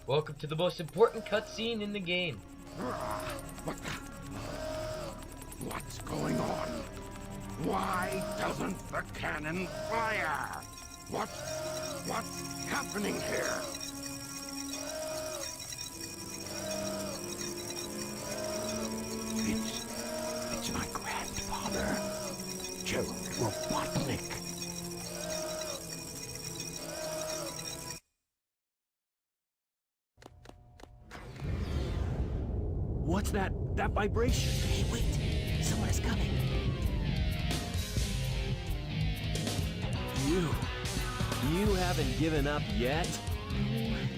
Welcome to the most important cutscene in the game. What's going on? Why doesn't the cannon fire? What's happening here? It's my grandfather, Gerald Robotnik. What's that vibration? Hey, wait! Someone is coming. You haven't given up yet?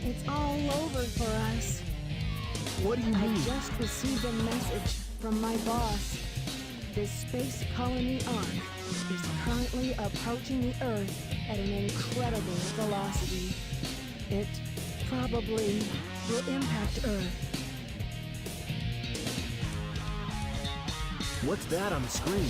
It's all over for us. What do you mean? I just received a message from my boss. This space colony ark is currently approaching the Earth at an incredible velocity. It probably will impact Earth. What's that on the screen?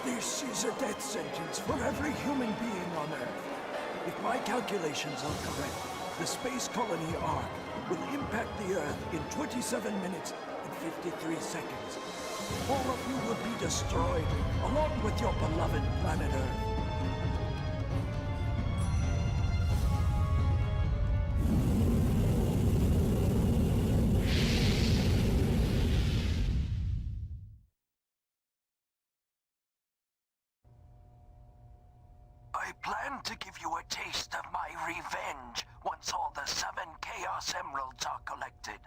This is a death sentence for every human being on Earth. If my calculations are correct, the space colony ark will impact the Earth in 27 minutes and 53 seconds. All of you will be destroyed, along with your beloved planet Earth. I plan to give you a taste of my revenge once all the 7 Chaos Emeralds are collected.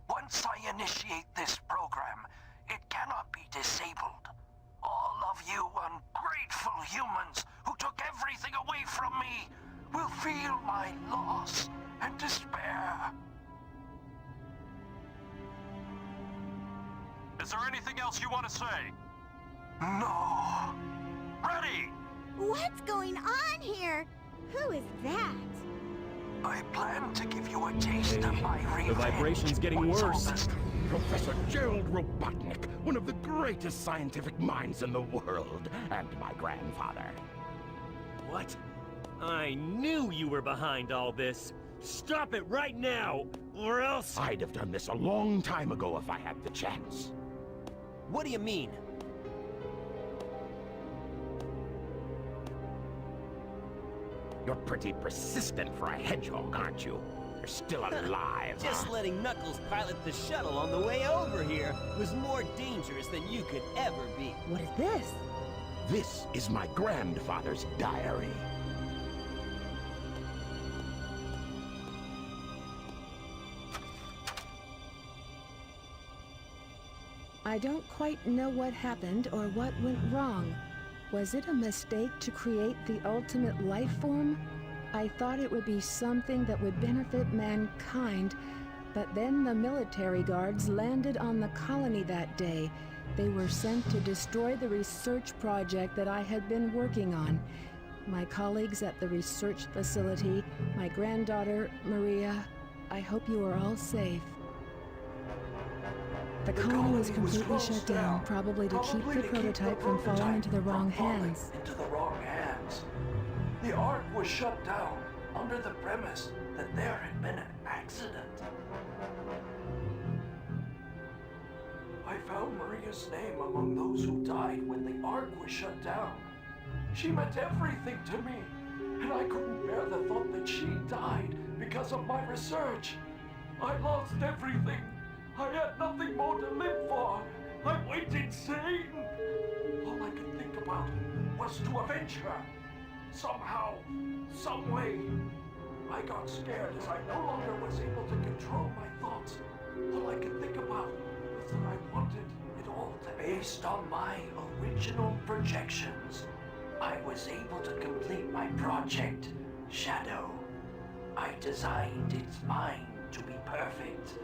Once I initiate this program, it cannot be disabled. All of you ungrateful humans who took everything away from me will feel my loss and despair. Is there anything else you want to say? No. Ready! What's going on here? Who is that? I plan to give you a taste of my revenge. The vibration's getting once all worse. this- Professor Gerald Robotnik, one of the greatest scientific minds in the world, and my grandfather. What? I knew you were behind all this. Stop it right now, or else... I'd have done this a long time ago if I had the chance. What do you mean? You're pretty persistent for a hedgehog, aren't you? You're still alive, Just huh? letting Knuckles pilot the shuttle on the way over here was more dangerous than you could ever be. What is this? This is my grandfather's diary. I don't quite know what happened or what went wrong. Was it a mistake to create the ultimate life form? I thought it would be something that would benefit mankind, but then the military guards landed on the colony that day. They were sent to destroy the research project that I had been working on. My colleagues at the research facility, my granddaughter, Maria, I hope you are all safe. The colony was completely shut down, probably to keep the prototype from falling into the wrong hands. The ark was shut down under the premise that there had been an accident. I found Maria's name among those who died when the ark was shut down. She meant everything to me, and I couldn't bear the thought that she died because of my research. I lost everything. I had nothing more to live for. I went insane. All I could think about was to avenge her. Somehow, some way. I got scared as I no longer was able to control my thoughts. All I could think about was that I wanted it all to be. Based on my original projections, I was able to complete my project, Shadow. I designed its mind to be perfect,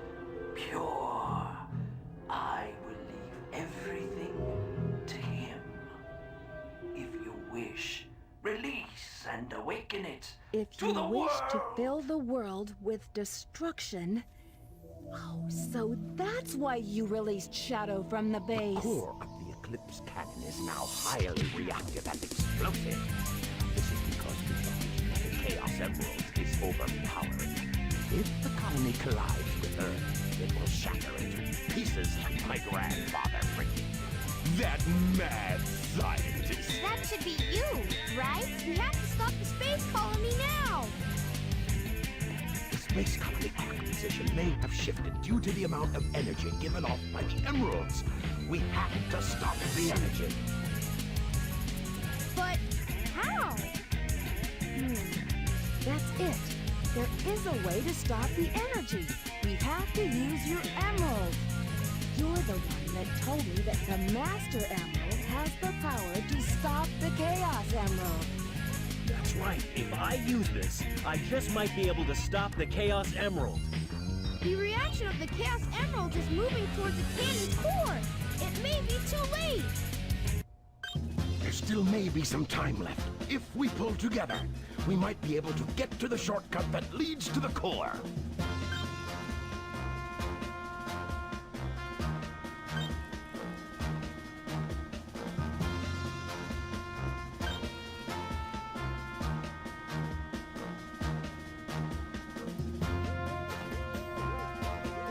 pure. I will leave everything to him. If you wish, release and awaken it If to you the wish to world. fill the world with destruction... Oh, so that's why you released Shadow from the base. The core of the Eclipse cannon is now highly reactive and explosive. This is because the Emeralds is overpowering. If the colony collides with Earth, it will shatter into pieces like my grandfather predicted. That mad scientist! That should be you, right? We have to stop the space colony now! The space colony arc position may have shifted due to the amount of energy given off by the Emeralds. We have to stop the energy. But how? That's it. There is a way to stop the energy. We have to use your emerald. You're the one that told me that the Master Emerald has the power to stop the Chaos Emerald. That's right. If I use this, I just might be able to stop the Chaos Emerald. The reaction of the Chaos Emerald is moving towards the cannon's core. It may be too late. There still may be some time left. If we pull together, we might be able to get to the shortcut that leads to the core.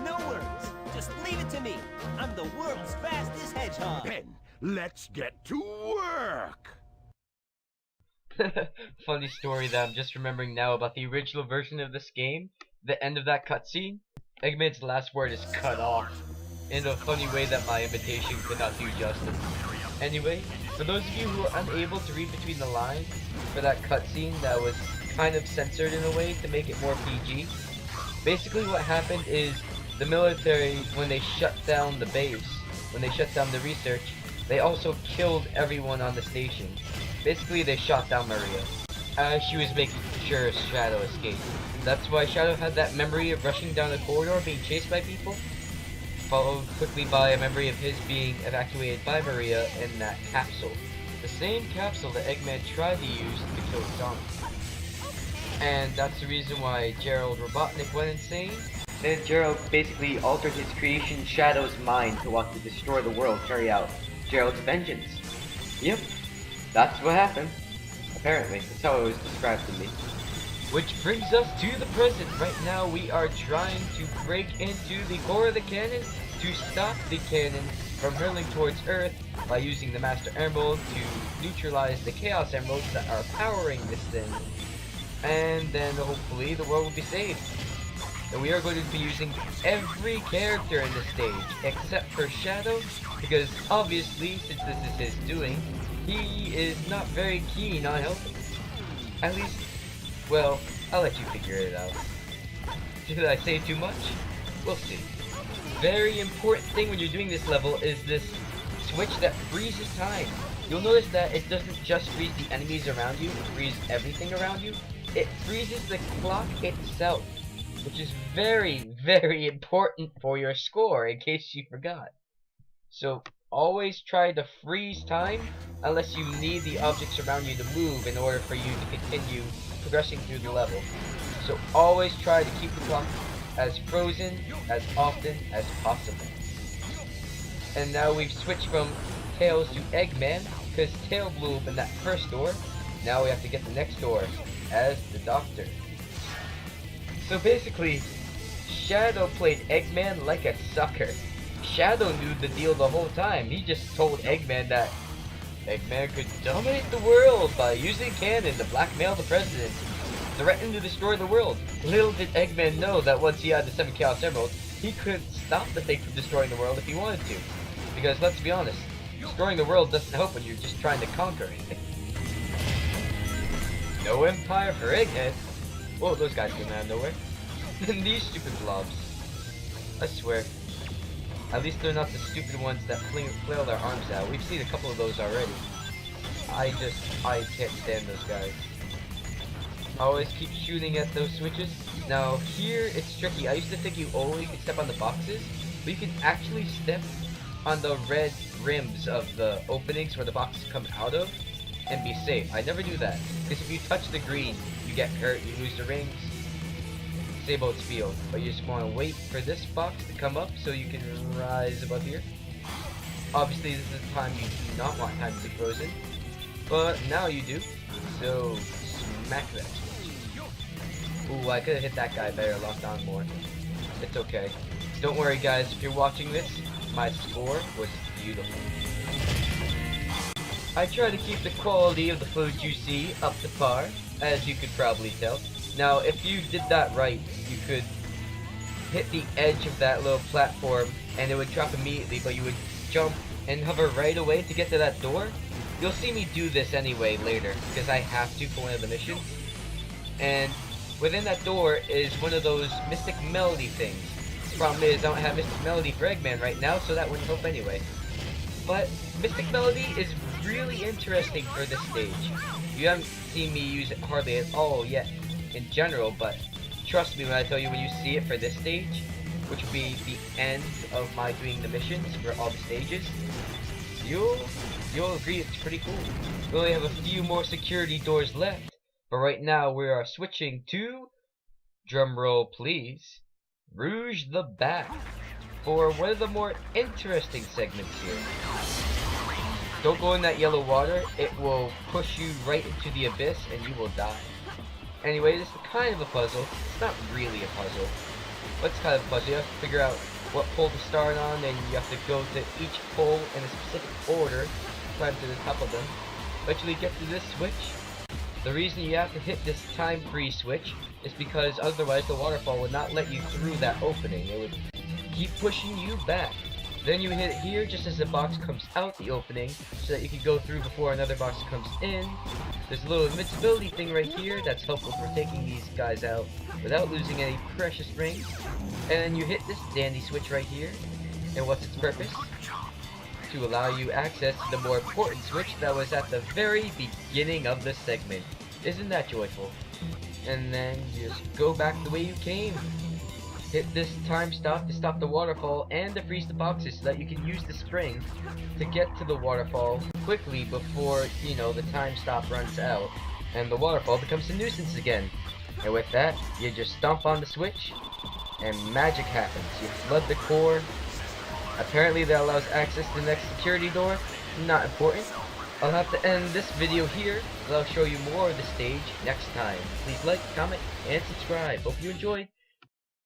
No worries. Just leave it to me. I'm the world's fastest hedgehog. Ben, let's get to work! Funny story that I'm just remembering now about the original version of this game. The end of that cutscene, Eggman's last word is cut off in a funny way that my imitation could not do justice. Anyway, for those of you who are unable to read between the lines for that cutscene that was kind of censored in a way to make it more PG, basically what happened is the military, when they shut down the base, when they shut down the research, they also killed everyone on the station. Basically, they shot down Maria as she was making sure Shadow escaped. That's why Shadow had that memory of rushing down the corridor being chased by people, followed quickly by a memory of his being evacuated by Maria in that capsule. The same capsule that Eggman tried to use to kill Sonic. And that's the reason why Gerald Robotnik went insane. And Gerald basically altered his creation Shadow's mind to want to destroy the world, carry out Gerald's vengeance. Yep, that's what happened. Apparently, that's how it was described to me. Which brings us to the present. Right now we are trying to break into the core of the cannon to stop the cannon from hurling towards Earth by using the Master Emerald to neutralize the Chaos Emeralds that are powering this thing. And then hopefully the world will be saved. And we are going to be using every character in this stage except for Shadow, because obviously, since this is his doing, he is not very keen on helping. At least, well, I'll let you figure it out. Did I say too much? We'll see. Very important thing when you're doing this level is this switch that freezes time. You'll notice that it doesn't just freeze the enemies around you, it freezes everything around you. It freezes the clock itself, which is very, very important for your score, in case you forgot. So, always try to freeze time, unless you need the objects around you to move in order for you to continue progressing through the level. So always try to keep the clock as frozen as often as possible. And now we've switched from Tails to Eggman, because Tail blew open that first door. Now we have to get the next door as the Doctor. So basically, Shadow played Eggman like a sucker. Shadow knew the deal the whole time. He just told Eggman that Eggman could dominate the world by using cannon to blackmail the president, threaten to destroy the world. Little did Eggman know that once he had the 7 Chaos Emeralds, he could stop the thing from destroying the world if he wanted to. Because let's be honest, destroying the world doesn't help when you're just trying to conquer it. No empire for Egghead. Whoa, those guys came out of nowhere. And these stupid blobs. I swear. At least they're not the stupid ones that flail their arms out. We've seen a couple of those already. I can't stand those guys. Always keep shooting at those switches. Now here it's tricky. I used to think you only could step on the boxes, but you can actually step on the red rims of the openings where the boxes come out of and be safe. I never do that, because if you touch the green, you get hurt, you lose the rings. Same old spiel, but you just want to wait for this box to come up so you can rise above here. Obviously this is the time you do not want time to be frozen, but now you do, so smack that switch. Ooh, I could have hit that guy better, locked on more. It's okay. Don't worry guys, if you're watching this, my score was beautiful. I try to keep the quality of the footage you see up to par, as you could probably tell. Now, if you did that right, you could hit the edge of that little platform and it would drop immediately, but you would jump and hover right away to get to that door. You'll see me do this anyway later, because I have to for one of the missions. And within that door is one of those Mystic Melody things. The problem is I don't have Mystic Melody for Eggman right now, so that wouldn't help anyway. But Mystic Melody is really interesting for this stage. You haven't seen me use it hardly at all yet in general, but trust me when I tell you, when you see it for this stage, which will be the end of my doing the missions for all the stages, you'll agree it's pretty cool. We only have a few more security doors left, but right now we are switching to, drumroll please, Rouge the Bat, for one of the more interesting segments here. Don't go in that yellow water, it will push you right into the abyss and you will die. Anyway, this is kind of a puzzle. It's not really a puzzle, but it's kind of a puzzle. You have to figure out what pole to start on, and you have to go to each pole in a specific order, climb to the top of them, eventually get to this switch. The reason you have to hit this time-free switch is because otherwise the waterfall would not let you through that opening. It would keep pushing you back. Then you hit it here just as the box comes out the opening, so that you can go through before another box comes in. There's a little invincibility thing right here that's helpful for taking these guys out without losing any precious rings. And then you hit this dandy switch right here. And what's its purpose? To allow you access to the more important switch that was at the very beginning of the segment. Isn't that joyful? And then you just go back the way you came. Hit this time stop to stop the waterfall and to freeze the boxes so that you can use the spring to get to the waterfall quickly before, you know, the time stop runs out and the waterfall becomes a nuisance again. And with that, you just stomp on the switch and magic happens. You flood the core. Apparently that allows access to the next security door. Not important. I'll have to end this video here, but I'll show you more of the stage next time. Please like, comment, and subscribe. Hope you enjoyed.